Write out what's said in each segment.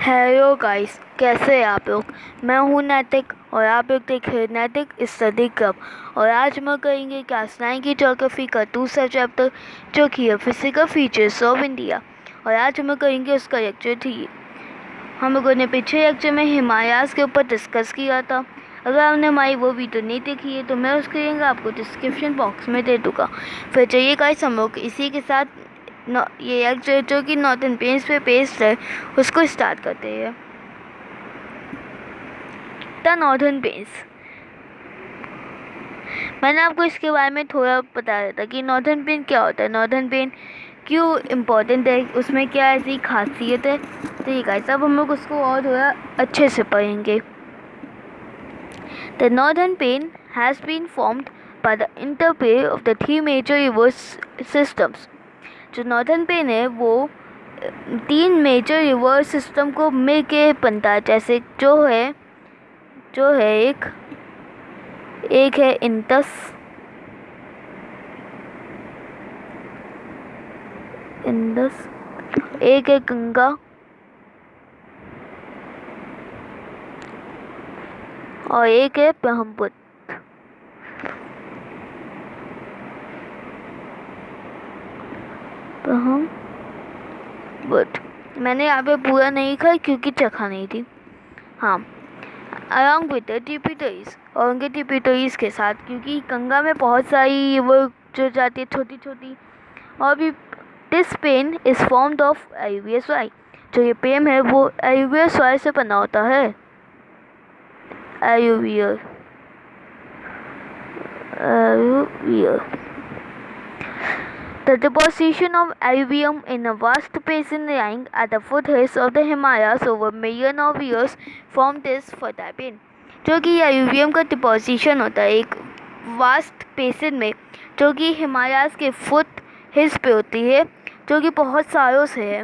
Hello guys, कैसे हैं आप लोग। मैं हूं नैतिक और आप लोग देख रहे हैं नैतिक स्टडी क्लब। और आज हम करेंगे क्लास 9 की ज्योग्राफी का दूसरा चैप्टर जो कि है फिजिकल फीचर्स ऑफ इंडिया। और आज हम करेंगे उसका लेक्चर 3। हम लोगों ने पिछले लेक्चर में हिमालयाज़ के ऊपर डिस्कस किया था। अगर आपने हमारी वो वीडियो नहीं देखी है तो मैं उसके लिंक आपको डिस्क्रिप्शन बॉक्स में दे दूँगा। फिर चलिए गाइस, हम लोग इसी के साथ ये लेक्चर जो कि नॉर्थन प्लेन्स पे बेस्ड है उसको स्टार्ट करते हैं। द नॉर्थन प्लेन्स, मैंने आपको इसके बारे में थोड़ा बताया था कि नॉर्थन प्लेन क्या होता है, नॉर्थन प्लेन क्यों इम्पोर्टेंट है, उसमें क्या ऐसी खासियत है। तो ये गाइस, अब हम लोग उसको और थोड़ा अच्छे से पढ़ेंगे। The northern plain has been formed by the interplay of the 3 major river systems. जो नॉर्थन प्लेन है वो 3 मेजर रिवर सिस्टम को मिल के बनता है। जैसे जो है एक है इंडस, एक है गंगा और एक है ब्रह्मपुत्र। मैंने यहाँ पे पूरा नहीं लिखा क्योंकि चखा नहीं थी। हाँ, अलॉन्ग विद द ट्रिब्यूटरीज, और उनके ट्रिब्यूटरीज के साथ, क्योंकि गंगा में बहुत सारी वो जो जाती है छोटी छोटी। और भी this plain is formed of alluvial soil. जो ये पेन है वो एलुवियल सॉइल से बना होता है। Alluvial The deposition of alluvium in a vast basin lying at the foothills of the Himalayas over millions of years formed this fertile plain। जो कि alluvium का डिपोजिशन होता है एक वास्ट बेसिन में, जो कि हिमालयाज़ के फुट हिल्स पे होती है, जो कि बहुत सालों से है,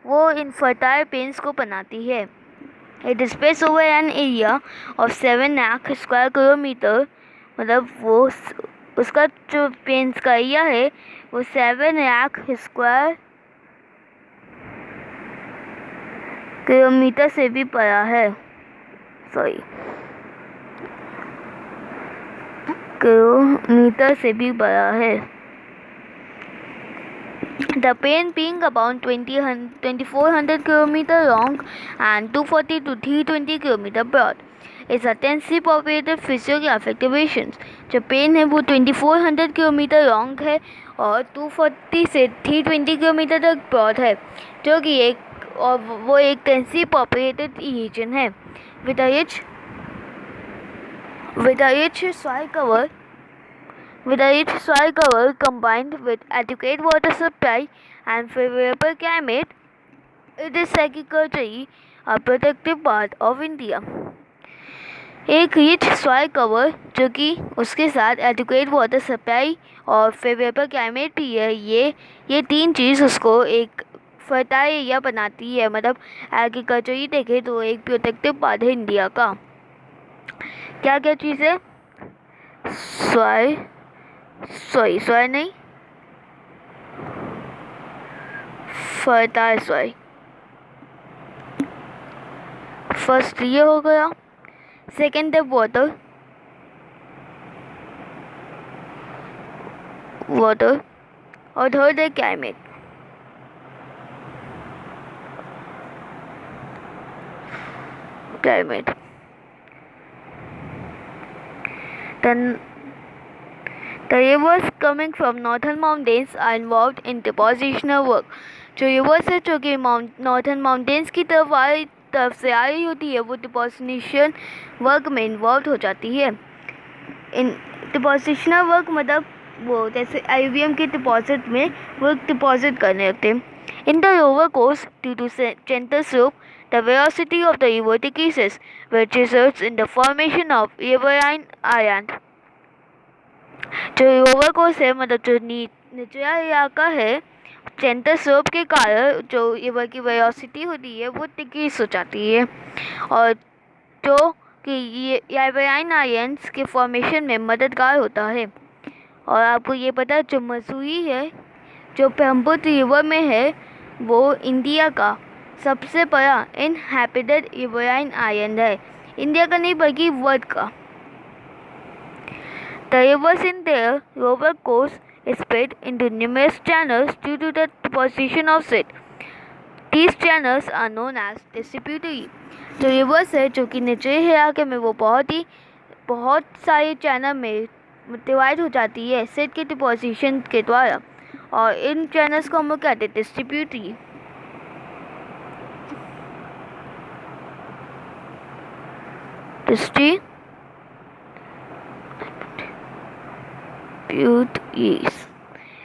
वो इन फर्टाइल प्लेन्स को बनाती है। It is space over an area of 7 lakh square kilometre, मतलब वो उसका जो प्लेन्स का एरिया है वो 7 लाख स्क्वायर किलोमीटर से भी बड़ा है। किलोमीटर से भी बड़ा है। The plain being about 2400 km long and 240 to 320 km broad is a densely populated physiographic division। जो प्लेन है वो 2400 किलोमीटर लॉन्ग है और 240 से 320 किलोमीटर तक ब्रॉड है, जो कि वो एक डेंसली पॉपुलेटेड रीजन है with a rich soil cover combined with adequate water supply and favorable climate. It is agriculturally a protective part of India। एक रिच सॉइल कवर जो कि उसके साथ एडिक्वेट वाटर सप्लाई और फेवरेबल क्लाइमेट भी है, ये 3 चीज़ उसको एक फर्टाइल एरिया बनाती है। मतलब एग्रीकल्चरली देखें तो एक प्रोटेक्टिव पार्ट है इंडिया का। क्या क्या चीज़ है? सॉइल नहीं, फर्टाइल सॉइल। फर्स्ट ये हो गया, सेकेंड है वाटर, और थर्ड है climate. The rivers coming from northern mountains are involved in depositional work। जो रिवर्स है जो कि नॉर्थन माउंटेन्स की तरफ से आ रही होती है वो डिपोजिशन वर्क में इन्वॉल्व हो जाती है। इन डिपोजिशनल वर्क मतलब वो जैसे एलुवियम के डिपॉजिट में वो डिपॉजिट करने लगते हैं। In the lower course due to gentle slope the velocity of the river decreases which results in the formation of riverine island. जो लोअर कोर्स है मतलब जो निचला इलाका है, जेंटल स्लोप के कारण जो रिवर की वेलोसिटी होती है वो डिक्रीज हो जाती है, और जो कि ये रिवराइन आइलैंड्स के फॉर्मेशन में मददगार होता है। और आपको ये पता है जो मसूरी है जो ब्रह्मपुत्र रिवर में है वो इंडिया का सबसे बड़ा इनहैबिटेड रिवराइन आइलैंड है, इंडिया का नहीं बल्कि वर्ल्ड का। The rivers in their lower course is split into numerous channels due to the position of it. These channels are known as distributary. जो रिवर्स है जो कि निचले इलाके में वो बहुत सारे चैनल में डिवाइड हो जाती है सेट के डिपोजिशन के द्वारा, और इन चैनल्स को हम लोग कहते हैं डिस्ट्रीब्यूटरी।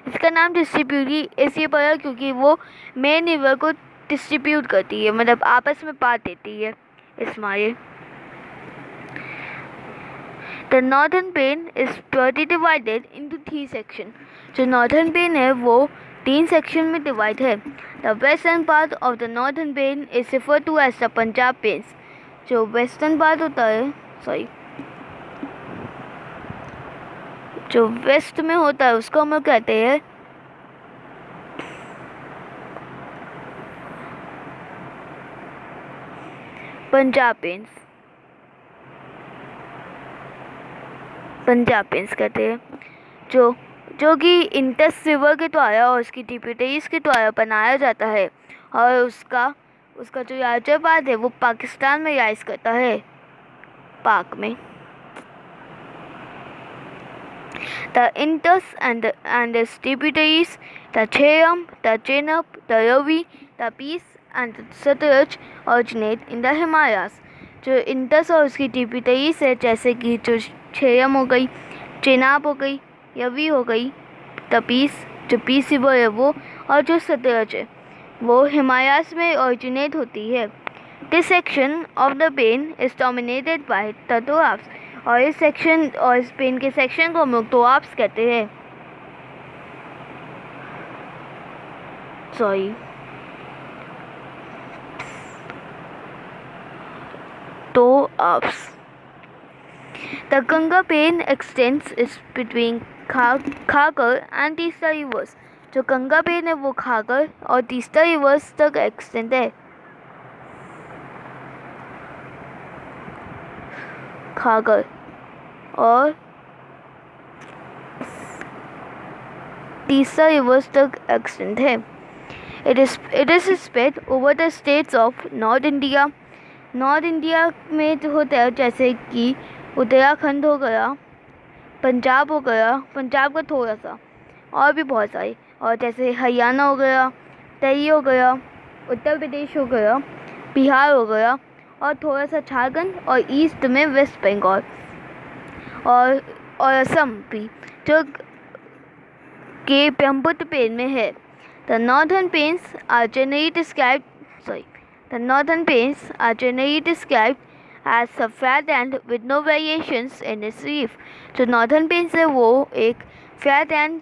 इसका नाम डिस्ट्रीब्यूटरी इसलिए पड़ा क्योंकि वो मेन रिवर को डिस्ट्रीब्यूट करती है, मतलब आपस में बांट देती है इस मारे। The northern plain is further divided into 3 sections. जो northern plain है वो 3 सेक्शन में डिवाइड है। The western part of the northern plain is referred to as the Punjab plains. जो वेस्टर्न पार्ट होता है, जो वेस्ट में होता है उसको हम लोग कहते हैं पंजाब प्लेन्स। पंजाब प्लेन्स कहते हैं जो कि इंडस रिवर के द्वारा और उसकी ट्रिब्यूटरीज के द्वारा बनाया जाता है, और उसका जो राज्यपाल है वो पाकिस्तान में राइज करता है, पाक में। The Indus and its tributaries, the Jhelum, the Chenab, the Ravi, the Peace and the Satluj originate in the Himalayas. जो इंडस और उसकी ट्रिब्यूटरीज है जैसे कि जो झेलम हो गई, चेनाब हो गई, रवि हो गई, तपीस जो पीस रिवर है वो, और जो सतलज है वो हिमालयास में ओरिजिनेट होती है। This section of the plain is dominated by the doabs, और इस प्लेन के सेक्शन को हम लोग दोआब्स कहते हैं। Doabs. The Ganga plain extends between Khagar and Teesta rivers. जो गंगा प्लेन है वो खागर और तीस्ता रिवर्स तक एक्सटेंड है। खागर और तीस्ता रिवर्स तक एक्सटेंड है। It is spread over the states of North India. North India में जो होता है जैसे कि उत्तराखंड हो गया, पंजाब हो गया, पंजाब का थोड़ा सा, और भी बहुत सारे, और जैसे हरियाणा हो गया, दिल्ली हो गया, उत्तर प्रदेश हो गया, बिहार हो गया, और थोड़ा सा झारखंड, और ईस्ट में वेस्ट बंगाल और असम भी जो के ब्रह्मपुत्र प्लेन में है। The northern plains are generally described as a flat land with no variations in its relief. जो नॉर्दर्न प्लेन्स है वो एक फ्लैट लैंड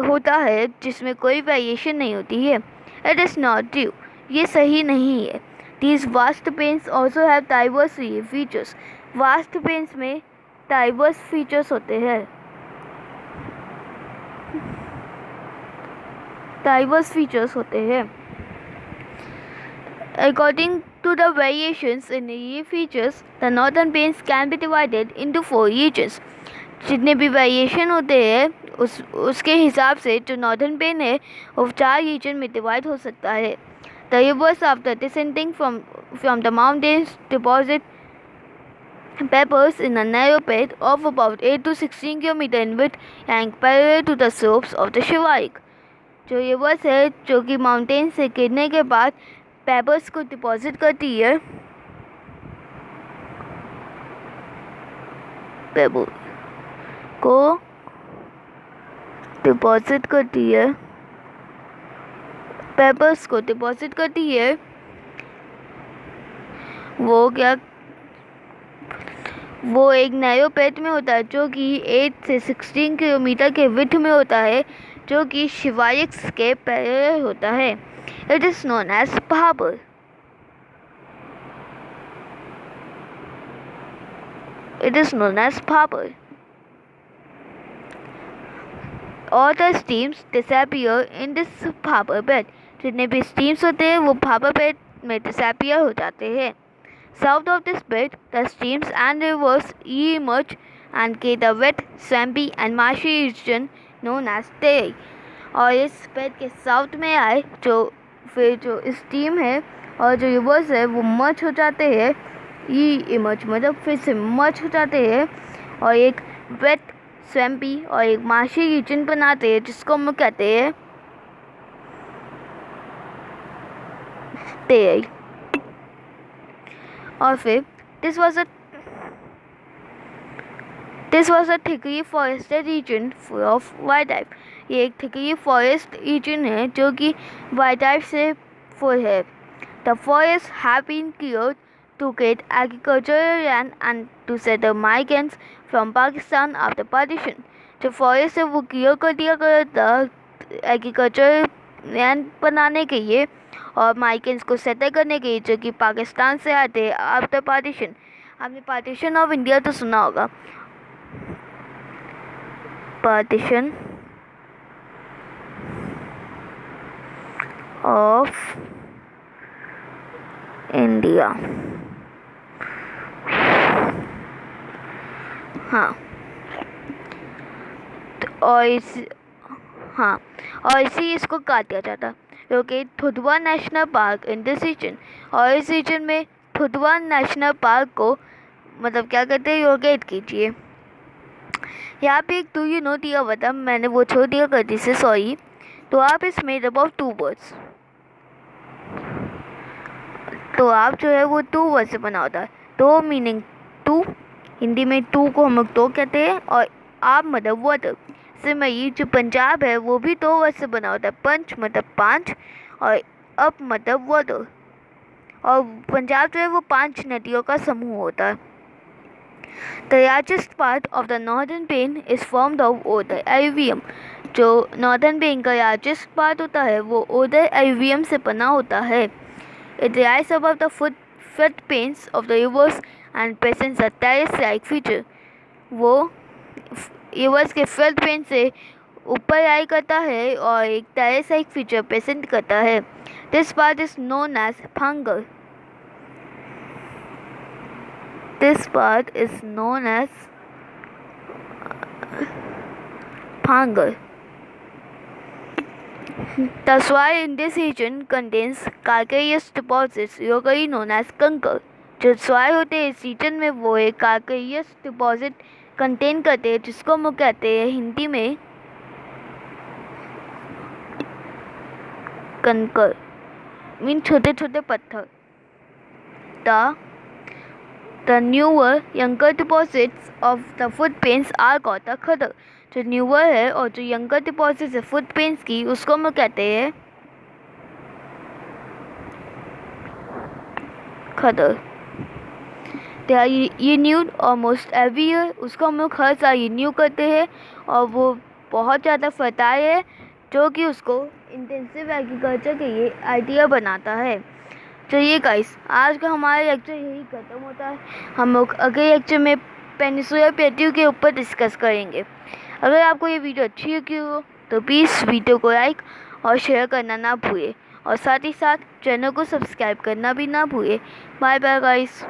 होता है जिसमें कोई वेरिएशन नहीं होती है। इट इज़ नॉट ट्रू, ये सही नहीं है। These vast plains also have diverse relief features. Vast plains में डाइवर्स फीचर्स होते हैं। According to the variations in relief features, the northern plains can be divided into 4 regions. जितने भी variation होते हैं उसके हिसाब से जो नॉर्दर्न प्लेन है वो 4 रीजन में डिवाइड हो सकता है। The rivers after descending from the mountains deposit peppers in a narrow bed of about 8 to 16 km in width and parallel to the slopes of the Shivalik. जो reverse है जो कि माउंटेन से गिरने के बाद पेपर्स को डिपॉजिट करती है, पेपर्स को डिपॉजिट करती है, वो एक नैरो पेट में होता है जो कि 8 से 16 किलोमीटर के विड्थ में होता है, जो कि शिवालिक्स के पैरेलल होता है। It is known as Bhabar. All the streams disappear in this Bhabar bed. जितने भी स्ट्रीम्स होते हैं वो भापा बेड में डिसअपियर हो जाते हैं। South of this bed, the streams and rivers emerge and create a wet, swampy and marshy region known as Terry. और इस बेड के साउथ में आए जो स्ट्रीम है और जो रिवर्स है वो मर्ज हो जाते हैं, ये इमर्ज मतलब फिर से मर्ज हो जाते हैं और एक वेट, स्वैम्पी और एक मार्शी रीजन बनाते हैं जिसको हम कहते हैं टेरी। और फिर this was a thickly forested region full of wildlife. ये एक थिकली फॉरेस्ट रीजन है जो कि वाइल्ड लाइफ से फुल है। The forest have been cleared to create agricultural land and to settle migrants from Pakistan after partition. जो forest है वो क्लियर कर दिया गया था एग्रीकल्चर लैंड बनाने के लिए और माइग्रेंट्स को सेटल करने के लिए जो कि पाकिस्तान से आते हैं आफ्टर पार्टीशन। आपने पार्टीशन ऑफ इंडिया तो सुना होगा, पार्टीशन ऑफ इंडिया। हाँ, और इसी इसको काट दिया जाता क्योंकि थुदवा national park in this region, और इस रीजन में थुदवा नेशनल पार्क को मतलब क्या कहते हैं, लोकेट कीजिए। यहाँ पे एक टू यू नो दिया हुआ था, मैंने वो छोड़ दिया गलती से, सॉरी। तो आप इस मेड अप ऑफ 2 वर्ड्स, तो आप जो है वो 2 वर्ड से बना होता है। तो मीनिंग 2, हिंदी में 2 को हम लोग तो कहते हैं, और आप मतलब वाटर से मैं ये जो पंजाब है वो भी 2 वर्ड से बना होता है। पंच मतलब 5 और अप मतलब वाटर, और पंजाब जो है वो 5 नदियों का समूह होता है। The largest part of the northern plain is formed of older alluvium. जो नॉर्दर्न प्लेन का लार्जेस्ट पार्ट होता है वो ओडर एलुवियम से बना होता है। It rise above the floodplains of the rivers and presents a terrace-like feature. वो रिवर्स के floodplain से ऊपर राइज करता है और एक terrace-like feature प्रेजेंट करता है। This part is known as Bhangar. This part is known as Bhangar. The soil in this region contains calcareous deposits locally known as कंकर। जो soil होते हैं इस रीजन में वो एक calcareous deposit कंटेन करते हैं जिसको हम कहते हैं हिंदी में कंकर, मीन छोटे छोटे पत्थर। The newer younger deposits of the footprints are called the खदर। जो न्यूअर है और जो यंगर डिपॉजिट है फुटप्रिंट्स की उसको हम कहते हैं khadar. They are renewed almost every year. उसको हम लोग हर साल रिन्यू करते हैं और वो बहुत ज़्यादा फर्टाइल है जो कि उसको इंटेंसिव एग्रीकल्चर के लिए आइडिया बनाता है। चलिए गाइस, आज का हमारा लेक्चर यही ख़त्म होता है। हम लोग अगले लेक्चर में पेनिसुलर प्लेट्यू के ऊपर डिस्कस करेंगे। अगर आपको ये वीडियो अच्छी लगी हो तो प्लीज़ वीडियो को लाइक और शेयर करना ना भूलें, और साथ ही साथ चैनल को सब्सक्राइब करना भी ना भूलें। Bye bye guys.